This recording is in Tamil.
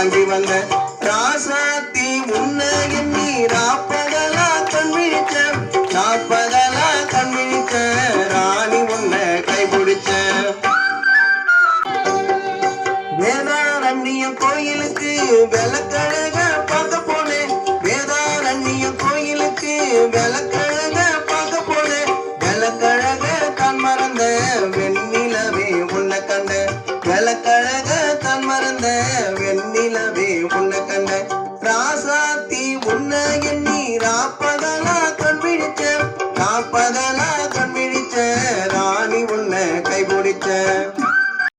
தாங்கி வந்த ராசாத்தி உன்னை எண்ணி ராப்பகலா கண்விழிச்ச நாப்பகலா கண்விழிச்ச ராணி உன்னை கைபிடிச்ச வேதாரண்ய கோயிலுக்கு விளக்கழக பார்க்க போனேன் வேதாரண்ய கோயிலுக்கு விளக்கழக பார்க்க போனேன் விளக்கழக தான் மறந்த வெண்ணிலவே உன்னை கண்ட விளக்கழக தான் மறந்த வெண்ணிலவே உன்னை கண்ட ராசாத்தி உன்னை எண்ணி ராப்பகலா கண்பிடிச்ச ராப்பகலா கண்பிடிச்ச ராணி உன்னை கைபிடிச்ச